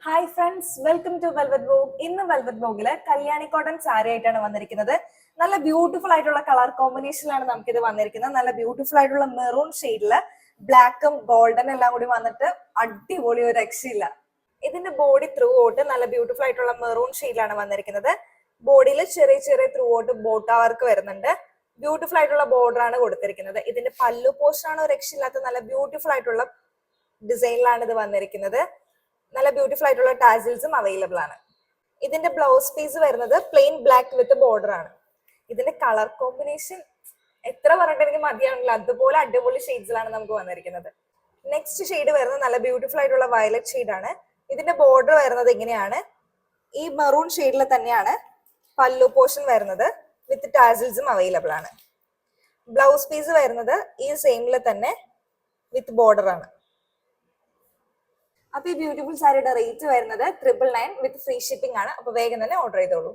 Hi friends, welcome to Velvet Vogue. ഇന്ന് Velvet വോഗില് Kalyani cotton sari ആയിട്ടാണ് വന്നിരിക്കുന്നത്. നല്ല ബ്യൂട്ടിഫുൾ ആയിട്ടുള്ള കളർ കോമ്പിനേഷനിലാണ് നമുക്കിത് വന്നിരിക്കുന്നത്. നല്ല ബ്യൂട്ടിഫുൾ ആയിട്ടുള്ള മെറൂൺ ഷെയ്ഡില് ബ്ലാക്കും ഗോൾഡൻ എല്ലാം കൂടി വന്നിട്ട് അടിപൊളി, ഒരു രക്ഷയില്ല. ഇതിന്റെ ബോഡി ത്രൂ ഔട്ട് നല്ല ബ്യൂട്ടിഫുൾ ആയിട്ടുള്ള മെറൂൺ ഷെയ്ഡിലാണ് വന്നിരിക്കുന്നത്. ബോഡിയിൽ ചെറിയ ചെറിയ ത്രൂ ഔട്ട് ബോട്ട വർക്ക് വരുന്നുണ്ട്. ബ്യൂട്ടിഫുൾ ആയിട്ടുള്ള ബോർഡർ ആണ് കൊടുത്തിരിക്കുന്നത്. ഇതിന്റെ പല്ലു പോർഷൻ ആണ് ഒരു രക്ഷയില്ലാത്ത നല്ല ബ്യൂട്ടിഫുൾ ആയിട്ടുള്ള ഡിസൈനിലാണ് ഇത് വന്നിരിക്കുന്നത്. നല്ല ബ്യൂട്ടിഫുൾ ആയിട്ടുള്ള ടാസിൽസും അവൈലബിൾ ആണ്. ഇതിന്റെ ബ്ലൗസ് പീസ് വരുന്നത് പ്ലെയിൻ ബ്ലാക്ക് വിത്ത് ബോർഡർ ആണ്. ഇതിന്റെ കളർ കോമ്പിനേഷൻ എത്ര പറഞ്ഞിട്ടുണ്ടെങ്കിൽ മതിയാണല്ലോ, അതുപോലെ അടിപൊളി ഷെയ്ഡ്സിലാണ് നമുക്ക് വന്നിരിക്കുന്നത്. നെക്സ്റ്റ് ഷെയ്ഡ് വരുന്നത് നല്ല ബ്യൂട്ടിഫുൾ ആയിട്ടുള്ള വയലറ്റ് ഷെയ്ഡ് ആണ്. ഇതിന്റെ ബോർഡർ വരുന്നത് ഇങ്ങനെയാണ്. ഈ മെറൂൺ ഷെയ്ഡിൽ തന്നെയാണ് പല്ലു പോർഷൻ വരുന്നത്. വിത്ത് ടാസിൽസും അവൈലബിൾ ആണ്. ബ്ലൗസ് പീസ് വരുന്നത് ഈ സെയിമിൽ തന്നെ വിത്ത് ബോർഡർ ആണ്. അപ്പൊ ഈ ബ്യൂട്ടിഫുൾ സാരിയുടെ റേറ്റ് വരുന്നത് 999 വിത്ത് ഫ്രീ ഷിപ്പിംഗ് ആണ്. അപ്പൊ വേഗം തന്നെ ഓർഡർ ചെയ്തോളൂ.